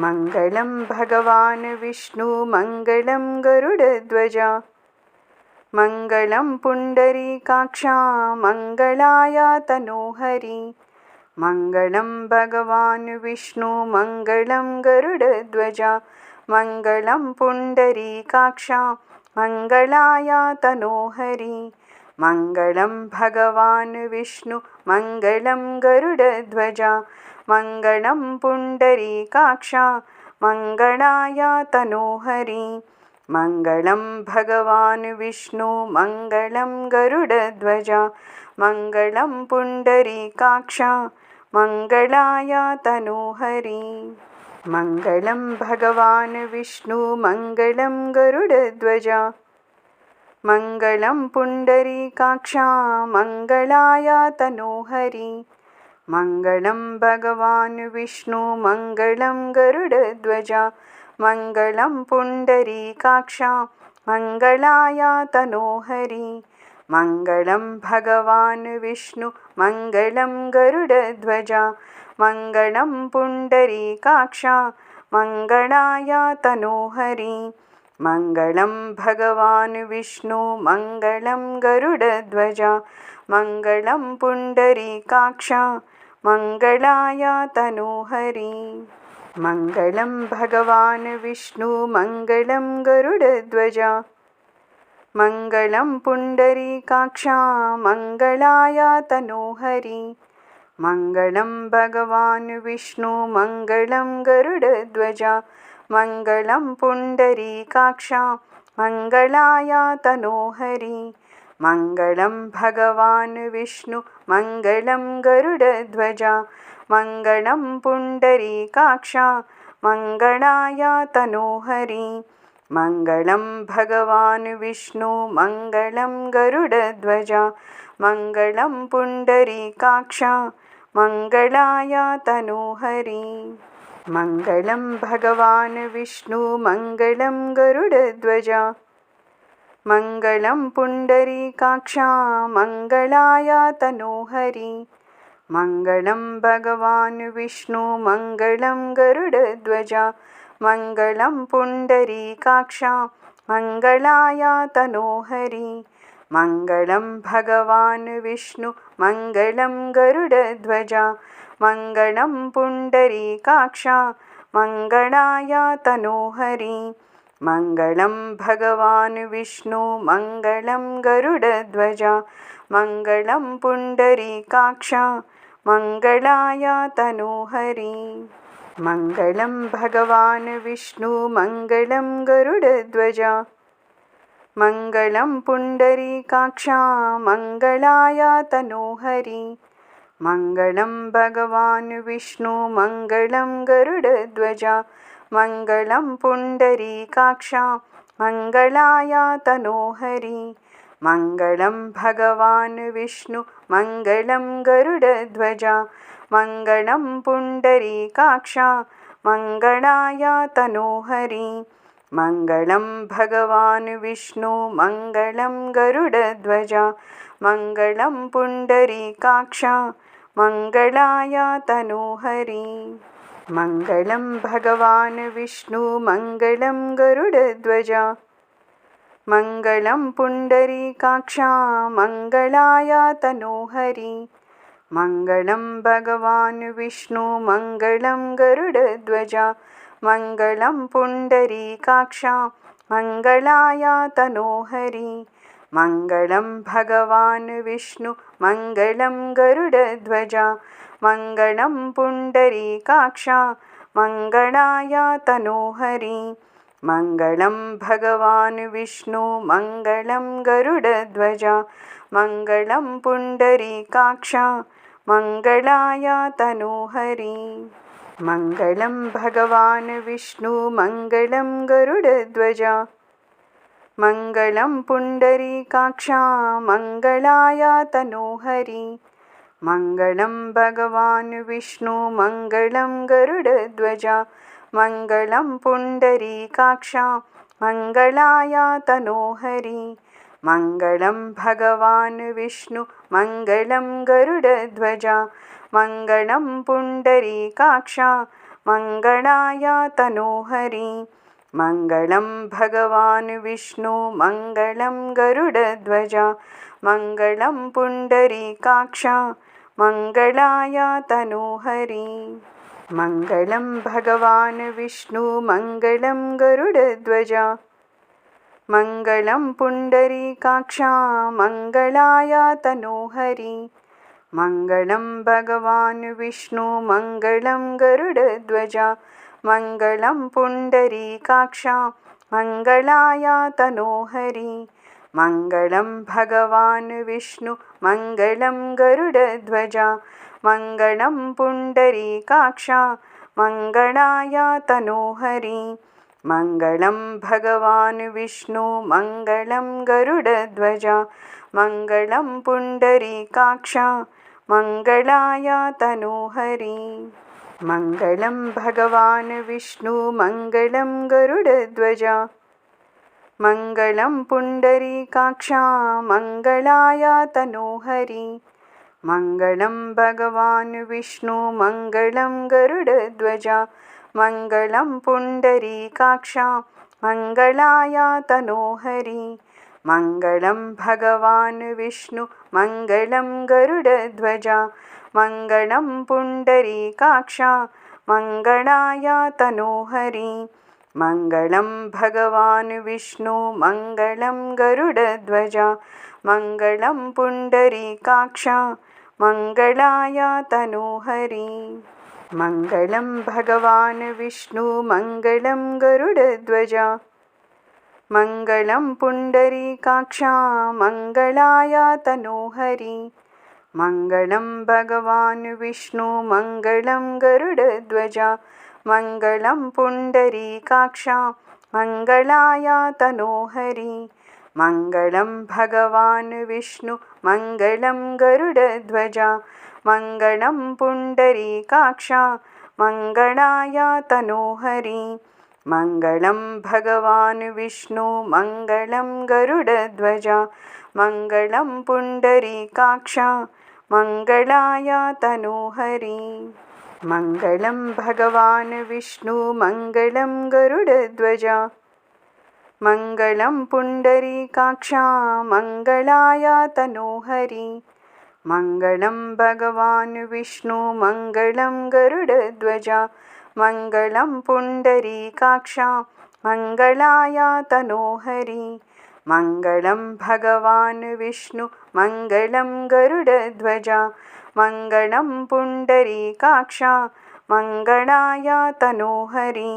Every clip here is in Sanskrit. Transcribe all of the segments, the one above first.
मङ्गलं भगवान् विष्णु मङ्गलं गरुडध्वजा मङ्गलं पुण्डरीकाक्षा मङ्गलाय तनोहरि मङ्गलं भगवान् विष्णु मङ्गलं गरुडध्वजा मङ्गलं पुण्डरीकाक्षा मङ्गलाय तनोहरि मङ्गलं भगवान् विष्णु मङ्गलं गरुडध्वजा मङ्गलं पुण्डरीकाक्षा मङ्गलाय तनोहरि मङ्गलं भगवान् विष्णु मङ्गलं गरुडध्वजा मङ्गलं पुण्डरीकाक्षा मङ्गलाय तनोहरि मङ्गलं भगवान् विष्णु मङ्गलं गरुडध्वजा मङ्गलं पुण्डरीकाक्षा मङ्गलाय तनोहरि मङ्गलं भगवान् विष्णु मङ्गलं गरुडध्वजा मङ्गलं पुण्डरीकाक्षा मङ्गलाय तनोहरि मङ्गलं भगवान् विष्णु मङ्गलं गरुडध्वजा मङ्गलं पुण्डरीकाक्षा मङ्गलाय तनोहरि मङ्गलं भगवान् विष्णु मङ्गलं गरुडध्वजा मङ्गलं पुण्डरीकाक्षा मङ्गलाय तनोहरि मङ्गलं भगवान् विष्णु मङ्गलं गरुडध्वजा मङ्गलं पुण्डरीकाक्षा मङ्गलाय तनोहरि मङ्गलं भगवान् विष्णु मङ्गलं गरुडध्वजा मङ्गलं पुण्डरीकाक्षा मङ्गलाय तनोहरि मङ्गलं भगवान् विष्णु मङ्गलं गरुडध्वजा मङ्गलं पुण्डरीकाक्षा मङ्गलाय तनोहरि मङ्गलं भगवान् विष्णु मङ्गलं गरुडध्वजा मङ्गलं पुण्डरीकाक्षा मङ्गलाय तनोहरि मङ्गलं भगवान् विष्णु मङ्गलं गरुडध्वजा मङ्गलं पुण्डरीकाक्षा मङ्गलाय तनोहरि मङ्गलं भगवान् विष्णु मङ्गलं गरुडध्वजा मङ्गलं पुण्डरीकाक्षा मङ्गलाय तनोहरि मङ्गलं भगवान् विष्णु मङ्गलं गरुडध्वजा मङ्गलं पुण्डरीकाक्षा मङ्गलाय तनोहरि मङ्गलं भगवान् विष्णु मङ्गलं गरुडध्वजा मङ्गलं पुण्डरीकाक्षा मङ्गलाय तनोहरि मङ्गलं भगवान् विष्णु मङ्गलं गरुडध्वजा मङ्गलं पुण्डरीकाक्षा मङ्गलाय तनोहरि मङ्गलं भगवान् विष्णु मङ्गलं गरुडध्वजा मङ्गलं पुण्डरीकाक्षा मङ्गलाय तनोहरि मङ्गलं भगवान् विष्णु मङ्गलं गरुडध्वजा मङ्गलं पुण्डरीकाक्षा मङ्गलाय तनोहरि मङ्गलं भगवान् विष्णु मङ्गलं गरुडध्वजा मङ्गलं पुण्डरीकाक्षा मङ्गलाय तनोहरि मङ्गलं भगवान् विष्णु मङ्गलं गरुडध्वजा मङ्गलं पुण्डरीकाक्षा मङ्गलाय तनोहरि मङ्गलं भगवान् विष्णु मङ्गलं गरुडध्वजा मङ्गलं पुण्डरीकाक्षा मङ्गलाय तनोहरि मङ्गलं भगवान् विष्णु मङ्गलं गरुडध्वजा मङ्गलं पुण्डरीकाक्षा मङ्गलाय तनोहरि मङ्गलं भगवान् विष्णु मङ्गलं गरुडध्वजा मङ्गलं पुण्डरीकाक्षा मङ्गलाय तनोहरि मङ्गलं भगवान् विष्णु मङ्गलं गरुडध्वजा मङ्गलं पुण्डरीकाक्षा मङ्गलाय तनोहरि मङ्गलं भगवान् विष्णु मङ्गलं गरुडध्वजा मङ्गलं पुण्डरीकाक्षा मङ्गलाय तनोहरि मङ्गलं भगवान् विष्णु मङ्गलं गरुडध्वजा मङ्गलं पुण्डरीकाक्षा मङ्गलाय तनोहरि मङ्गलं भगवान् विष्णु मङ्गलं गरुडध्वज मङ्गलं पुण्डरीकाक्ष मङ्गलाय तनोहरि मङ्गलं भगवान् विष्णु मङ्गलं गरुडध्वज मङ्गलं पुण्डरीकाक्ष मङ्गलाय तनोहरि मङ्गलं भगवान् विष्णु मङ्गलं गरुडध्वज मङ्गलं पुण्डरीकाक्ष मङ्गलाय तनोहरि मङ्गलं भगवान् विष्णु मङ्गलं गरुडध्वज मङ्गलं पुण्डरीकाक्ष मङ्गलाय तनोहरि मङ्गलं भगवान् विष्णु मङ्गलं गरुडध्वज मङ्गलं पुण्डरीकाक्ष मङ्गलाय तनोहरि मङ्गलं भगवान् विष्णु मङ्गलं गरुडध्वज मङ्गलं पुण्डरीकाक्ष मङ्गलाय तनोहरि मङ्गलं भगवान् विष्णु मङ्गलं गरुडध्वज मङ्गलं पुण्डरीकाक्ष मङ्गलाय तनोहरि मङ्गलं भगवान् विष्णु मङ्गलं गरुडध्वज मङ्गलं पुण्डरीकाक्ष मङ्गलाय तनोहरि मङ्गलं भगवान् विष्णु मङ्गलं गरुडध्वज मङ्गलं पुण्डरीकाक्ष मङ्गलाय तनोहरि मङ्गलं भगवान् विष्णु मङ्गलं गरुडध्वज मङ्गलं पुण्डरीकाक्ष मङ्गलाय तनोहरि मङ्गलं भगवान् विष्णु मङ्गलं गरुडध्वज मङ्गलं पुण्डरीकाक्ष मङ्गलाय तनोहरि मङ्गलं भगवान् विष्णु मङ्गलं गरुडध्वज मङ्गलं पुण्डरीकाक्ष मङ्गलाय तनोहरि मङ्गलं भगवान् विष्णु मङ्गलं गरुडध्वज मङ्गलं पुण्डरीकाक्ष मङ्गलाय तनोहरि मङ्गलं भगवान् विष्णु मङ्गलं गरुडध्वज मङ्गलं पुण्डरीकाक्ष मङ्गलाय तनोहरि मङ्गलं भगवान् विष्णु मङ्गलं गरुडध्वज मङ्गलं पुण्डरीकाक्ष मङ्गलाय तनोहरि मङ्गलं भगवान् विष्णु मङ्गलं गरुडध्वज मङ्गलं पुण्डरीकाक्ष मङ्गलाय तनोहरि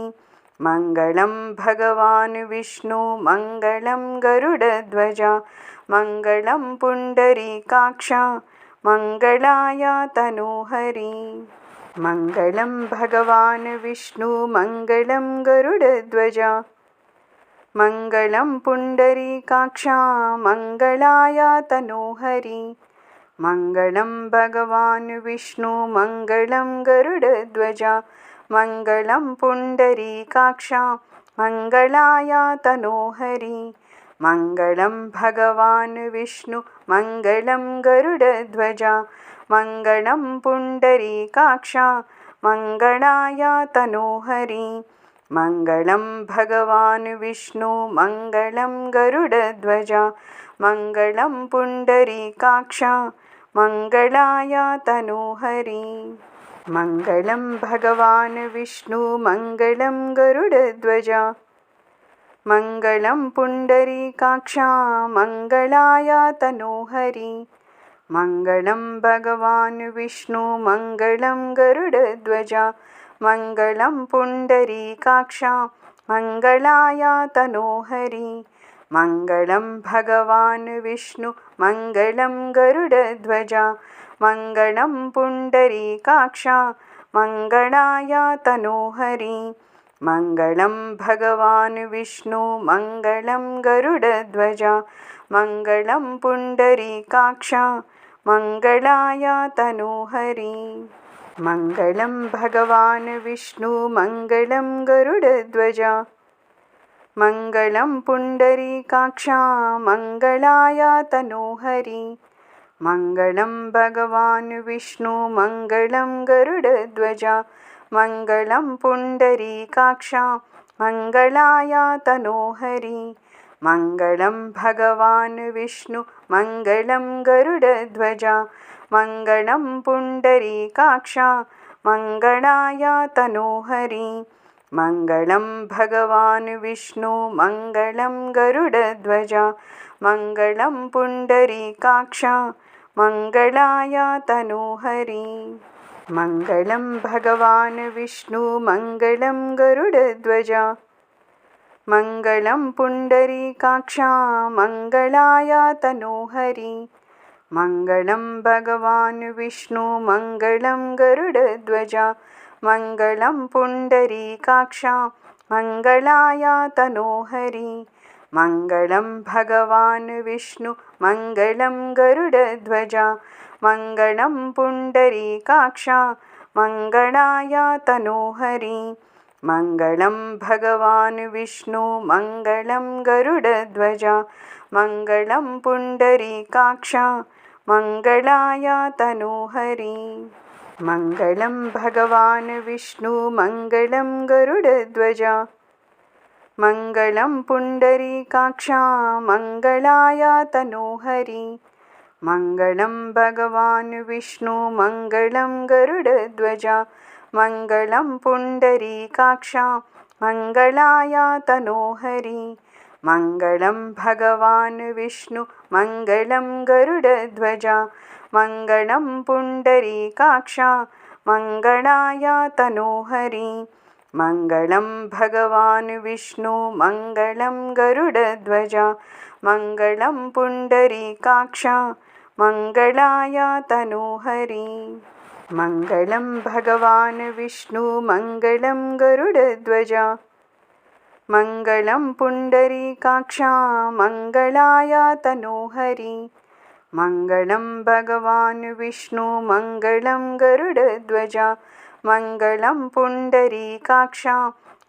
मङ्गलं भगवान् विष्णु मङ्गलं गरुडध्वज मङ्गलं पुण्डरीकाक्ष मङ्गलाय तनोहरि मङ्गलं भगवान् विष्णु मङ्गलं गरुडध्वज मङ्गलं पुण्डरीकाक्ष मङ्गलाय तनोहरि मङ्गलं भगवान् विष्णु मङ्गलं गरुडध्वज मङ्गलं पुण्डरीकाक्ष मङ्गलाय तनोहरि मङ्गलं भगवान् विष्णु मङ्गलं गरुडध्वज मङ्गलं पुण्डरीकाक्ष मङ्गलाय तनोहरि मङ्गलं भगवान् विष्णु मङ्गलं गरुडध्वज मङ्गलं पुण्डरीकाक्ष मङ्गलाय तनोहरि मङ्गलं भगवान् विष्णु मङ्गलं गरुडध्वज मङ्गलं पुण्डरीकाक्ष मङ्गलाय तनोहरि मङ्गलं भगवान् विष्णु मङ्गलं गरुडध्वज मङ्गलं पुण्डरीकाक्ष मङ्गलाय तनोहरि मङ्गलं भगवान् विष्णु मङ्गलं गरुडध्वज मङ्गलं पुण्डरीकाक्ष मङ्गलाय तनोहरि मङ्गलं भगवान् विष्णु मङ्गलं गरुडध्वज मङ्गलं पुण्डरीकाक्ष मङ्गलाय तनोहरि मङ्गलं भगवान् विष्णु मङ्गलं गरुडध्वज मङ्गलं पुण्डरीकाक्ष मङ्गलाय तनोहरि मङ्गलं भगवान् विष्णु मङ्गलं गरुडध्वज मङ्गलं पुण्डरीकाक्षा मङ्गलाय तनोहरि मङ्गलं भगवान् विष्णु मङ्गलं गरुडध्वजा मङ्गलं पुण्डरीकाक्षा मङ्गलाय तनोहरि मङ्गलं भगवान् विष्णु मङ्गलं गरुडध्वजा मङ्गलं पुण्डरीकाक्षा मङ्गलाय तनोहरि मङ्गलं भगवान् विष्णु मङ्गलं गरुडध्वजा मङ्गलं पुण्डरीकाक्षा मङ्गलाय तनोहरि मङ्गलं भगवान् विष्णु मङ्गलं गरुडध्वजा मङ्गलं पुण्डरीकाक्षा मङ्गलाय तनोहरि मङ्गलं भगवान् विष्णु मङ्गलं गरुडध्वजा मङ्गलं पुण्डरीकाक्षा मङ्गलाय तनोहरि मङ्गलं भगवान् विष्णु मङ्गलं गरुडध्वजा मङ्गलं पुण्डरीकाक्षा मङ्गलाय तनोहरि मङ्गलं भगवान् विष्णु मङ्गलं गरुडध्वजा मङ्गलं पुण्डरीकाक्षा मङ्गलाय तनोहरि मङ्गलं भगवान् विष्णु मङ्गलं गरुडध्वजा मङ्गलं पुण्डरीकाक्षा मङ्गलाय तनोहरि मङ्गलं भगवान् विष्णु मङ्गलं गरुडध्वजा मङ्गलं पुण्डरीकाक्षा मङ्गलाय तनोहरि मङ्गलं भगवान् विष्णु मङ्गलं गरुडध्वजा मङ्गलं पुण्डरीकाक्षा मङ्गलाय तनोहरि मङ्गलं भगवान् विष्णु मङ्गलं गरुडध्वजा मङ्गलं पुण्डरीकाक्षा मङ्गलाय तनोहरि मङ्गलं भगवान् विष्णु मङ्गलं गरुडध्वजा मङ्गलं पुण्डरीकाक्षा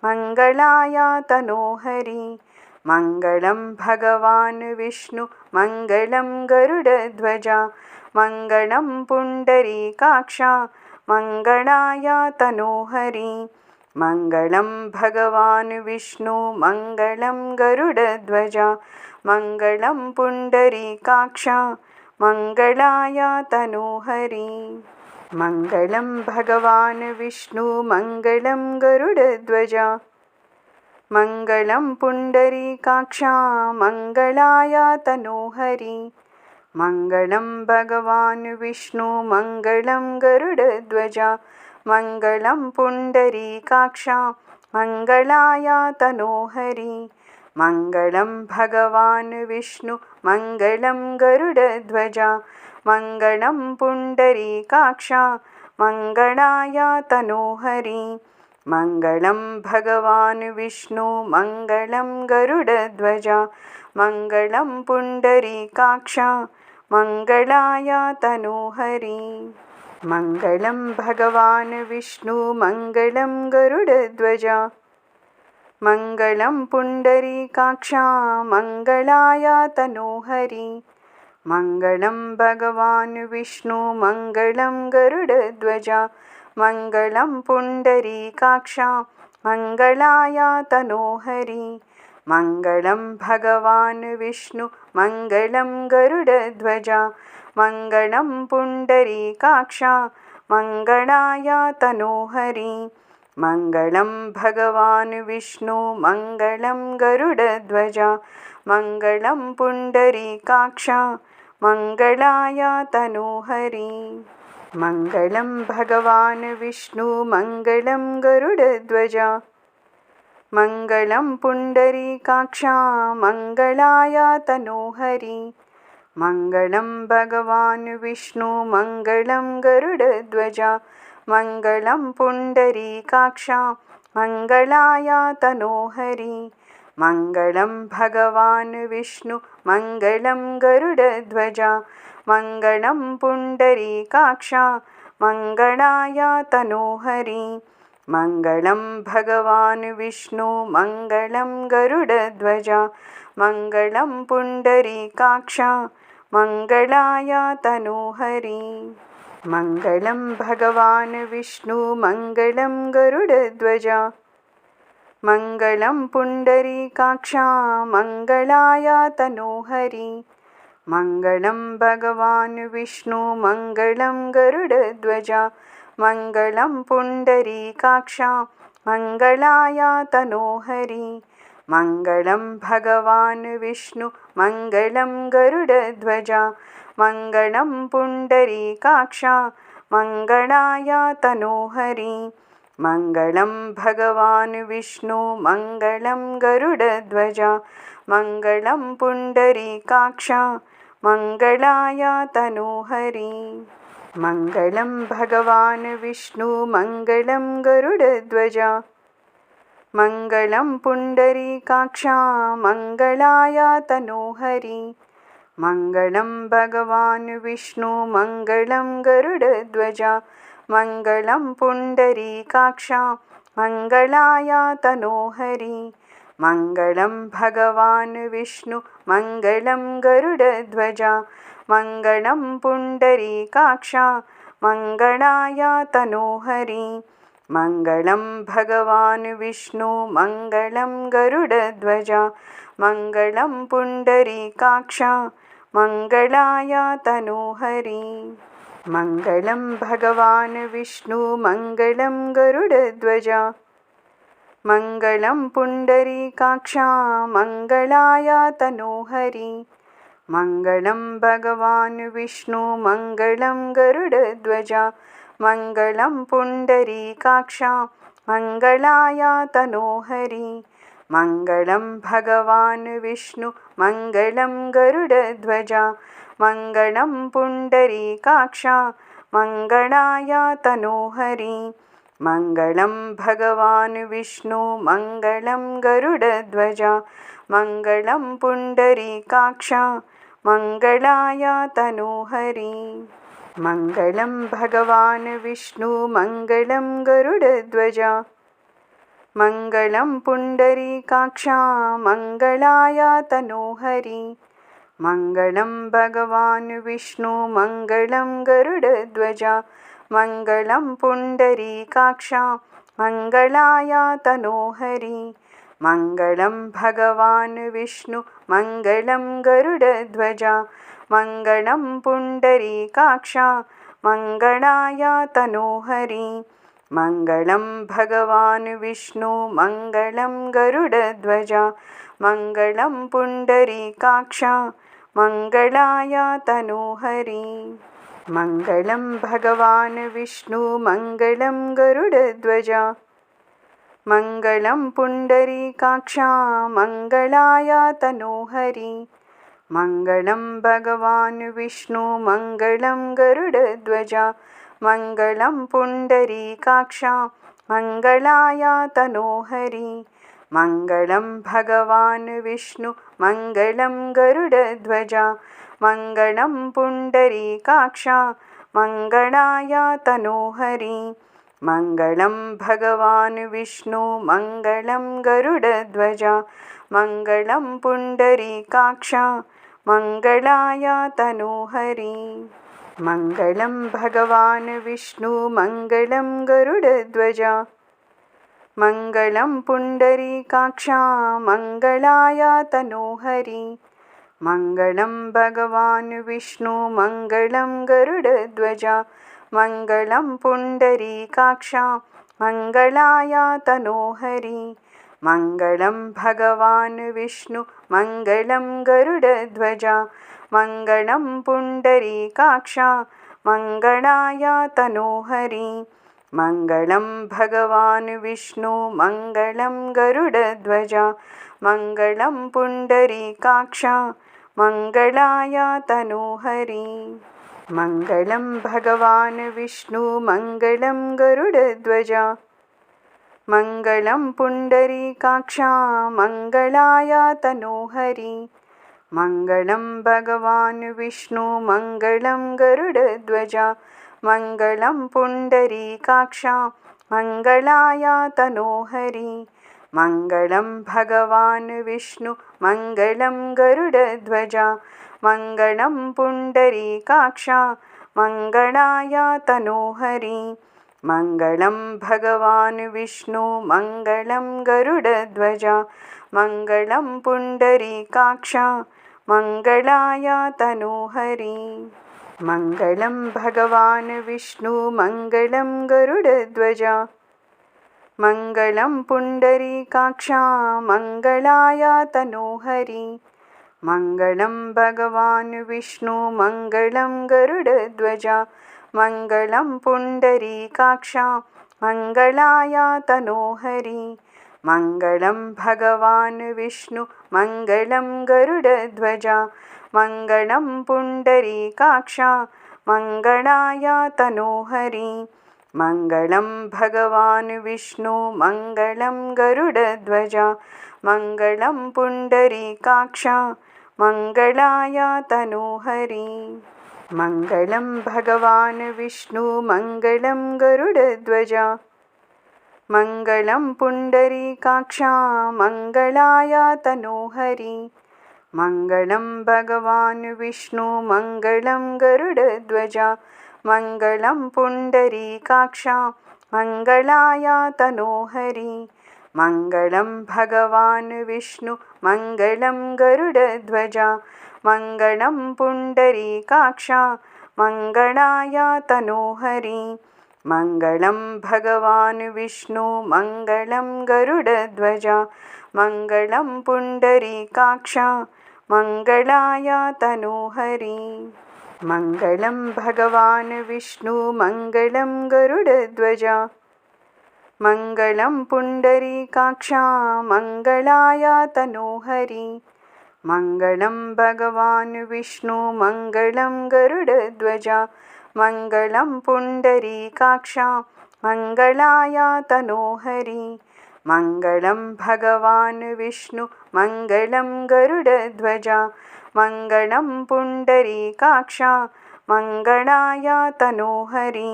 मङ्गलाय तनोहरि मङ्गलं भगवान् विष्णु मङ्गलं गरुडध्वजा मङ्गलं पुण्डरीकाक्षा मङ्गलाय तनोहरि मङ्गलं भगवान् विष्णु मङ्गलं गरुडध्वजा मङ्गलं पुण्डरीकाक्षा मङ्गलाय तनोहरि मङ्गलं भगवान् विष्णु मङ्गलं गरुडध्वजा मङ्गलं पुण्डरीकाक्षा मङ्गलाय तनोहरि मङ्गलं भगवान् विष्णु मङ्गलं गरुडध्वजा मङ्गलं पुण्डरीकाक्षा मङ्गलाय तनोहरि मङ्गलं भगवान् विष्णु मङ्गलं गरुडध्वजा मङ्गलं पुण्डरीकाक्षा मङ्गलाय तनोहरि मङ्गलं भगवान् विष्णु मङ्गलं गरुडध्वजा मङ्गलं पुण्डरीकाक्षा मङ्गलाय तनोहरि मङ्गलं भगवान् विष्णु मङ्गलं गरुडध्वजा मङ्गलं पुण्डरीकाक्षा मङ्गलाय तनोहरि मङ्गलं भगवान् विष्णु मङ्गलं गरुडध्वजा मङ्गलं पुण्डरीकाक्षा मङ्गलाय तनोहरि मङ्गलं भगवान् विष्णु मङ्गलं गरुडध्वजा मङ्गलं पुण्डरीकाक्षा मङ्गलाय तनोहरि मङ्गलं भगवान् विष्णु मङ्गलं गरुडध्वजा मङ्गलं पुण्डरीकाक्षा मङ्गलाय तनोहरि मङ्गलं भगवान् विष्णु मङ्गलं गरुडध्वजा मङ्गलं पुण्डरीकाक्षा मङ्गलाय तनोहरि मङ्गलं भगवान् विष्णु मङ्गलं गरुडध्वजा मङ्गलं पुण्डरीकाक्षा मङ्गलाय तनोहरि मङ्गलं भगवान् विष्णु मङ्गलं गरुडध्वजा मङ्गलं पुण्डरीकाक्षा मङ्गलाय तनोहरि मङ्गलं भगवान् विष्णु मङ्गलं गरुडध्वजा मङ्गलं पुण्डरीकाक्षा मङ्गलाय तनोहरि मङ्गलं भगवान् विष्णु मङ्गलं गरुडध्वजा मङ्गलं पुण्डरीकाक्षा मङ्गलाय तनोहरि मङ्गलं भगवान् विष्णु मङ्गलं गरुडध्वजा मङ्गलं पुण्डरीकाक्षा मङ्गलाय तनोहरि मङ्गलं भगवान् विष्णु मङ्गलं गरुडध्वजा मङ्गलं पुण्डरीकाक्षा मङ्गलाय तनोहरि मङ्गलं भगवान् विष्णु मङ्गलं गरुडध्वजा मङ्गलं पुण्डरीकाक्षा मङ्गलाय तनोहरि मङ्गलं भगवान् विष्णु मङ्गलं गरुडध्वजा मङ्गलं पुण्डरीकाक्षा मङ्गलाय तनोहरि मङ्गलं भगवान् विष्णु मङ्गलं गरुडध्वजा मङ्गलं पुण्डरीकाक्षा मङ्गलाय तनोहरि मङ्गलं भगवान् विष्णु मङ्गलं गरुडध्वजा मङ्गलं पुण्डरीकाक्षा मङ्गलाय तनोहरि मङ्गलं भगवान् विष्णु मङ्गलं गरुडध्वजा मङ्गलं पुण्डरीकाक्षा मङ्गलाय तनोहरि मङ्गलं भगवान् विष्णु मङ्गलं गरुडध्वजा मङ्गलं पुण्डरीकाक्षा मङ्गलाय तनोहरि मङ्गलं भगवान् विष्णु मङ्गलं गरुडध्वजा मङ्गलं पुण्डरीकाक्षा मङ्गलाय तनोहरि मङ्गलं भगवान् विष्णु मङ्गलं गरुडध्वजा मङ्गलं पुण्डरीकाक्षा मङ्गलाय तनोहरि मङ्गलं भगवान् विष्णु मङ्गलं गरुडध्वजा मङ्गलं पुण्डरीकाक्षा मङ्गलाय तनोहरि मङ्गलं भगवान् विष्णु मङ्गलं गरुडध्वजा मङ्गलं पुण्डरीकाक्षा मङ्गलाय तनोहरि मङ्गलं भगवान् विष्णु मङ्गलं गरुडध्वजा मङ्गलं पुण्डरीकाक्षा मङ्गलाय तनोहरि मङ्गलं भगवान् विष्णु मङ्गलं गरुडध्वजा मङ्गलं पुण्डरीकाक्षा मङ्गलाय तनोहरि मङ्गलं भगवान् विष्णु मङ्गलं गरुडध्वजा मङ्गलं पुण्डरीकाक्षा मङ्गलाय तनोहरि मङ्गलं भगवान् विष्णु मङ्गलं गरुडध्वजा मङ्गलं पुण्डरीकाक्षा मङ्गलाय तनोहरि मङ्गलं भगवान् विष्णु मङ्गलं गरुडध्वजा मङ्गलं पुण्डरीकाक्षा मङ्गलाय तनोहरि मङ्गलं भगवान् विष्णु मङ्गलं गरुडध्वजा मङ्गलं पुण्डरीकाक्षा मङ्गलाय तनोहरि मङ्गलं भगवान् विष्णु मङ्गलं गरुडध्वजा मङ्गलं पुण्डरीकाक्षा मङ्गलाय तनोहरि मङ्गलं भगवान् विष्णु मङ्गलं गरुडध्वजा मङ्गलं पुण्डरीकाक्षा मङ्गलाय तनोहरि मङ्गलं भगवान् विष्णु मङ्गलं गरुडध्वजा मङ्गलं पुण्डरीकाक्षा मङ्गलाय तनोहरि मङ्गलं भगवान् विष्णु मङ्गलं गरुडध्वजा मङ्गलं पुण्डरीकाक्षा मङ्गलाय तनोहरि मङ्गलं भगवान् विष्णु मङ्गलं गरुडध्वजा मङ्गलं पुण्डरीकाक्षा मङ्गलाय तनोहरि मङ्गलं भगवान् विष्णु मङ्गलं गरुडध्वजा मङ्गलं पुण्डरीकाक्षा मङ्गलाय तनोहरि मङ्गलं भगवान् विष्णु मङ्गलं गरुडध्वजा मङ्गलं पुण्डरीकाक्षा मङ्गलाय तनोहरि मङ्गलं भगवान् विष्णु मङ्गलं गरुडध्वजा मङ्गलं पुण्डरीकाक्षा मङ्गलाय तनोहरि मङ्गलं भगवान् विष्णु मङ्गलं गरुडध्वज मङ्गलं पुण्डरीकाक्ष मङ्गलाय तनोहरि मङ्गलं भगवान् विष्णु मङ्गलं गरुडध्वज मङ्गलं पुण्डरीकाक्ष मङ्गलाय तनोहरि मङ्गलं भगवान् विष्णु मङ्गलं गरुडध्वज मङ्गलं पुण्डरीकाक्ष मङ्गलाय तनोहरि मङ्गलं भगवान् विष्णु मङ्गलं गरुडध्वज मङ्गलं पुण्डरीकाक्ष मङ्गलाय तनोहरि मङ्गलं भगवान् विष्णु मङ्गलं गरुडध्वज मङ्गलं पुण्डरीकाक्ष मङ्गलाय तनोहरि मङ्गलं भगवान् विष्णु मङ्गलं गरुडध्वज मङ्गलं पुण्डरीकाक्ष मङ्गलाय तनोहरि मङ्गलं भगवान् विष्णु मङ्गलं गरुडध्वज मङ्गलं पुण्डरीकाक्ष मङ्गलाय तनोहरि मङ्गलं भगवान् विष्णु मङ्गलं गरुडध्वज मङ्गलं पुण्डरीकाक्ष मङ्गलाय तनोहरि मङ्गलं भगवान् विष्णु मङ्गलं गरुडध्वज मङ्गलं पुण्डरीकाक्ष मङ्गलाय तनोहरि मङ्गलं भगवान् विष्णु मङ्गलं गरुडध्वज मङ्गलं पुण्डरीकाक्ष मङ्गलाय तनोहरि मङ्गलं भगवान् विष्णु मङ्गलं गरुडध्वज मङ्गलं पुण्डरीकाक्ष मङ्गलाय तनोहरि मङ्गलं भगवान् विष्णु मङ्गलं गरुडध्वज मङ्गलं पुण्डरीकाक्ष मङ्गलाय तनोहरि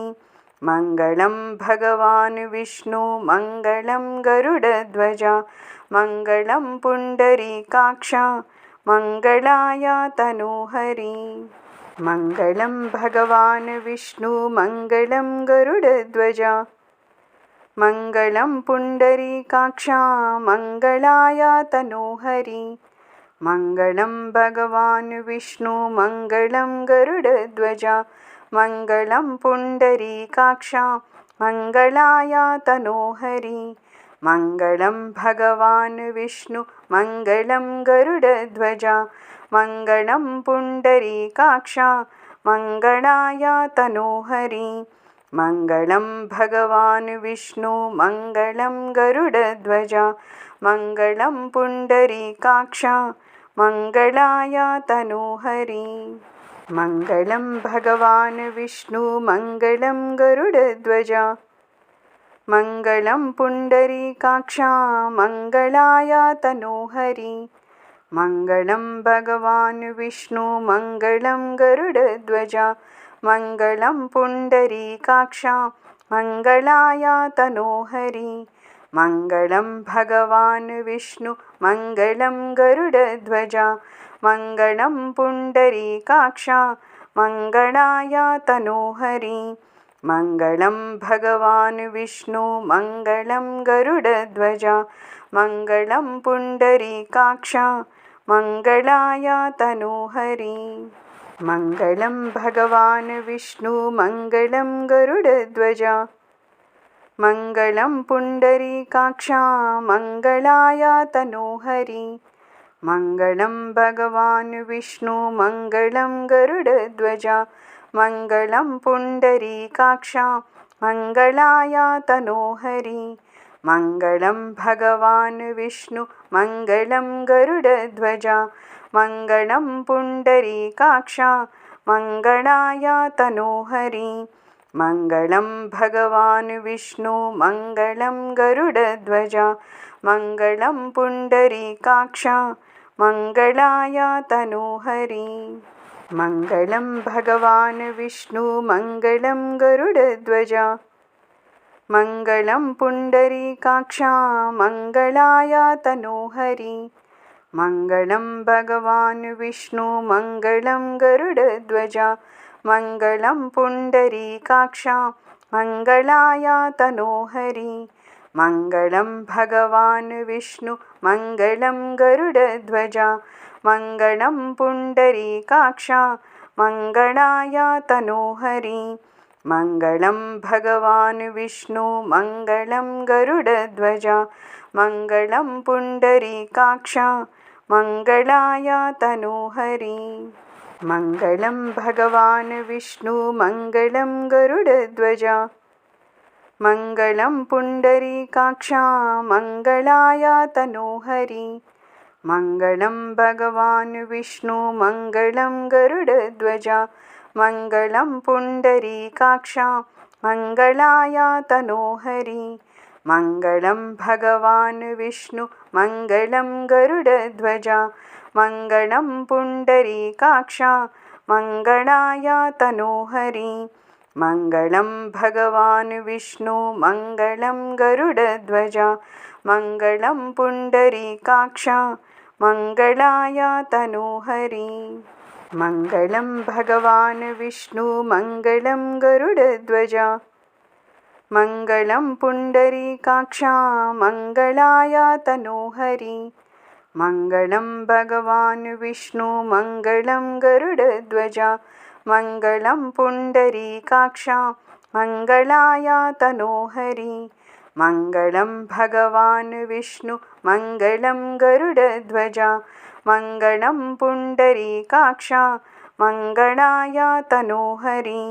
मङ्गलं भगवान् विष्णु मङ्गलं गरुडध्वज मङ्गलं पुण्डरीकाक्ष मङ्गलाय तनोहरि मङ्गलं भगवान् विष्णु मङ्गलं गरुडध्वज मङ्गलं पुण्डरीकाक्ष मङ्गलाय तनोहरि मङ्गलं भगवान् विष्णु मङ्गलं गरुडध्वज मङ्गलं पुण्डरीकाक्ष मङ्गलाय तनोहरि मङ्गलं भगवान् विष्णु मङ्गलं गरुडध्वज मङ्गलं पुण्डरीकाक्ष मङ्गलाय तनोहरि मङ्गलं भगवान् विष्णु मङ्गलं गरुडध्वज मङ्गलं पुण्डरीकाक्ष मङ्गलाय तनोहरि मङ्गलं भगवान् विष्णु मङ्गलं गरुडध्वज मङ्गलं पुण्डरीकाक्ष मङ्गलाय तनोहरि मङ्गलं भगवान् विष्णु मङ्गलं गरुडध्वज मङ्गलं पुण्डरीकाक्ष मङ्गलाय तनोहरि मङ्गलं भगवान् विष्णु मङ्गलं गरुडध्वज मङ्गलं पुण्डरीकाक्ष मङ्गलाय तनोहरि मङ्गलं भगवान् विष्णु मङ्गलं गरुडध्वज मङ्गलं पुण्डरीकाक्ष मङ्गलाय तनोहरि मङ्गलं भगवान् विष्णु मङ्गलं गरुडध्वज मङ्गलं पुण्डरीकाक्ष मङ्गलाय तनोहरि मङ्गलं भगवान् विष्णु मङ्गलं गरुडध्वज मङ्गलं पुण्डरीकाक्ष मङ्गलाय तनोहरि मङ्गलं भगवान् विष्णु मङ्गलं गरुडध्वज मङ्गलं पुण्डरीकाक्ष मङ्गलाय तनोहरि मङ्गलं भगवान् विष्णु मङ्गलं गरुडध्वज मङ्गलं पुण्डरीकाक्ष मङ्गलाय तनोहरि मङ्गलं भगवान् विष्णु मङ्गलं गरुडध्वज मङ्गलं पुण्डरीकाक्ष मङ्गलाय तनोहरि मङ्गलं भगवान् विष्णु मङ्गलं गरुडध्वज मङ्गलं पुण्डरीकाक्षा मङ्गलाय तनोहरि मङ्गलं भगवान् विष्णु मङ्गलं गरुडध्वजा मङ्गलं पुण्डरीकाक्षा मङ्गलाय तनोहरि मङ्गलं भगवान् विष्णु मङ्गलं गरुडध्वजा मङ्गलं पुण्डरीकाक्षा मङ्गलाय तनोहरि मङ्गलं भगवान् विष्णु मङ्गलं गरुडध्वजा मङ्गलं पुण्डरीकाक्षा मङ्गलाय तनोहरि मङ्गलं भगवान् विष्णु मङ्गलं गरुडध्वजा मङ्गलं पुण्डरीकाक्षा मङ्गलाय तनोहरि मङ्गलं भगवान् विष्णु मङ्गलं गरुडध्वजा मङ्गलं पुण्डरीकाक्षा मङ्गलाय तनोहरि मङ्गलं भगवान् विष्णु मङ्गलं गरुडध्वजा मङ्गलं पुण्डरीकाक्षा मङ्गलाय तनोहरि मङ्गलं भगवान् विष्णु मङ्गलं गरुडध्वजा मङ्गलं पुण्डरीकाक्षा मङ्गलाय तनोहरि मङ्गलं भगवान् विष्णु मङ्गलं गरुडध्वजा मङ्गलं पुण्डरीकाक्षा मङ्गलाय तनोहरि मङ्गलं भगवान् विष्णु मङ्गलं गरुडध्वजा मङ्गलं पुण्डरीकाक्षा मङ्गलाय तनोहरि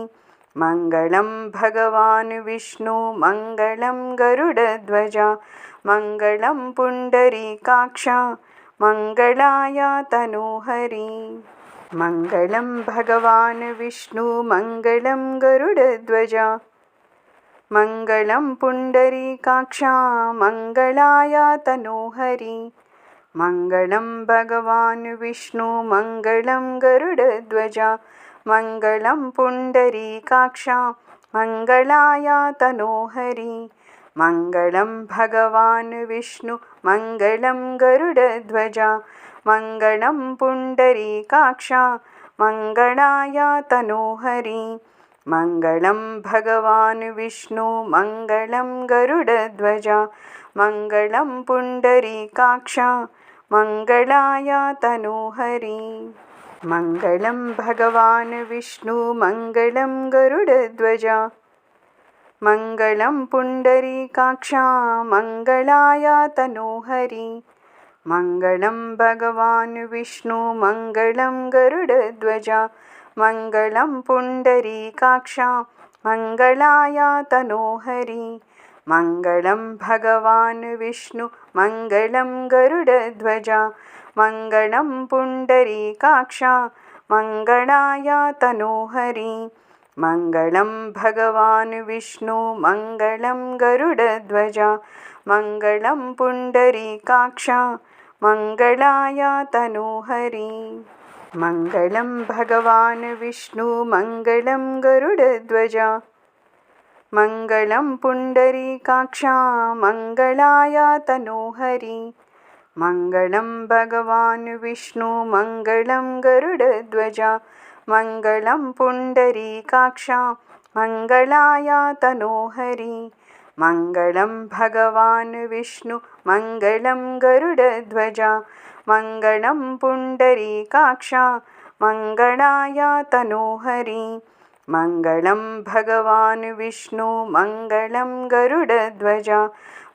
मङ्गलं भगवान् विष्णु मङ्गलं गरुडध्वजा मङ्गलं पुण्डरीकाक्षा मङ्गलाय तनोहरि मङ्गलं भगवान् विष्णु मङ्गलं गरुडध्वजा मङ्गलं पुण्डरीकाक्षा मङ्गलाय तनोहरि मङ्गलं भगवान् विष्णु मङ्गलं गरुडध्वजा मङ्गलं पुण्डरीकाक्षा मङ्गलाय तनोहरि मङ्गलं भगवान् विष्णु मङ्गलं गरुडध्वजा मङ्गलं पुण्डरीकाक्षा मङ्गलाय तनोहरि मङ्गलं भगवान् विष्णु मङ्गलं गरुडध्वजा मङ्गलं पुण्डरीकाक्षा मङ्गलाय तनोहरि मङ्गलं भगवान् विष्णु मङ्गलं गरुडध्वजा मङ्गलं पुण्डरीकाक्षा मङ्गलाय तनोहरि मङ्गलं भगवान् विष्णु मङ्गलं गरुडध्वजा मङ्गलं पुण्डरीकाक्षा मङ्गलाय तनोहरि मङ्गलं भगवान् विष्णु मङ्गलं गरुडध्वजा मङ्गलं पुण्डरीकाक्षा मङ्गलाय तनोहरि मङ्गलं भगवान् विष्णु मङ्गलं गरुडध्वजा मङ्गलं पुण्डरीकाक्षा मङ्गलाय तनोहरि मङ्गलं भगवान् विष्णु मङ्गलं गरुडध्वजा मङ्गलं पुण्डरीकाक्षा मङ्गलाय तनोहरि मङ्गलं भगवान् विष्णु मङ्गलं गरुडध्वजा मङ्गलं पुण्डरीकाक्षा मङ्गलाय तनोहरि मङ्गलं भगवान् विष्णु मङ्गलं गरुडध्वजा मङ्गलं पुण्डरीकाक्षा मङ्गलाय तनोहरि मङ्गलं भगवान् विष्णु मङ्गलं गरुडध्वजा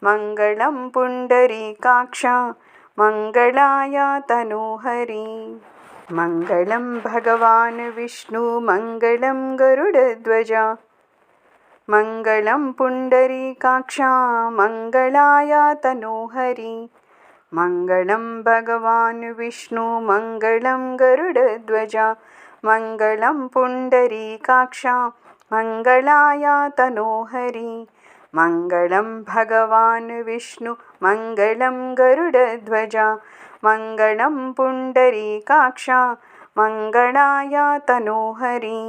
मङ्गलं पुण्डरीकाक्षा मङ्गलाय तनोहरि मङ्गलं भगवान् विष्णु मङ्गलं गरुडध्वजा मङ्गलं पुण्डरीकाक्षा मङ्गलाय तनोहरि मङ्गलं भगवान् विष्णु मङ्गलं गरुडध्वजा मङ्गलं पुण्डरीकाक्षा मङ्गलाय तनोहरि मङ्गलं भगवान् विष्णु मङ्गलं गरुडध्वजा मङ्गलं पुण्डरीकाक्षा मङ्गलाय तनोहरि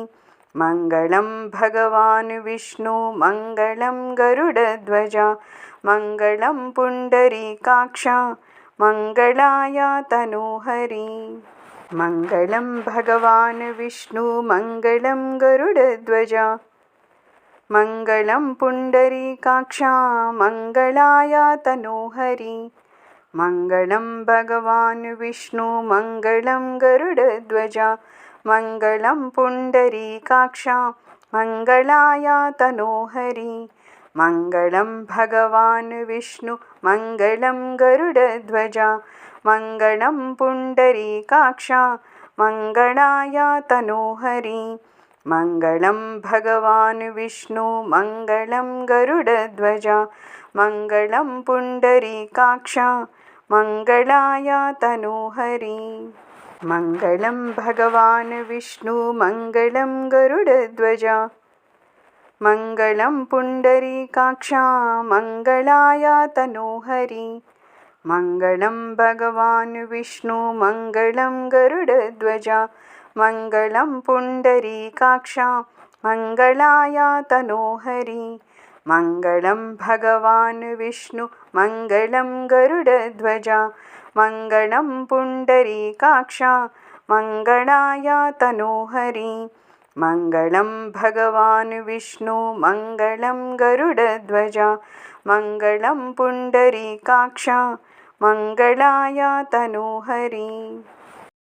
मङ्गलं भगवान् विष्णु मङ्गलं गरुडध्वजा मङ्गलं पुण्डरीकाक्षा मङ्गलाय तनोहरि मङ्गलं भगवान् विष्णु मङ्गलं गरुडध्वज मङ्गलं पुण्डरीकाक्षा मङ्गलाय तनोहरि मङ्गलं भगवान् विष्णु मङ्गलं गरुडध्वज मङ्गलं पुण्डरीकाक्षा मङ्गलाय तनोहरि मङ्गलं भगवान् विष्णु मङ्गलं गरुडध्वज मङ्गलं पुण्डरीकाक्षा मङ्गलाय तनोहरि मङ्गलं भगवान् विष्णु मङ्गलं गरुडध्वज मङ्गलं पुण्डरीकाक्षा मङ्गलाय तनोहरि मङ्गलं भगवान् विष्णु मङ्गलं गरुडध्वज मङ्गलं पुण्डरीकाक्षा मङ्गलाय तनोहरि मङ्गलं भगवान् विष्णु मङ्गलं गरुडध्वज मङ्गलं पुण्डरीकाक्षा मङ्गलाय तनोहरि मङ्गलं भगवान् विष्णु मङ्गलं गरुडध्वज मङ्गलं पुण्डरीकाक्षा मङ्गलाय तनोहरि मङ्गलं भगवान् विष्णु मङ्गलं गरुडध्वज मङ्गलं पुण्डरीकाक्षा मङ्गलाय तनोहरि।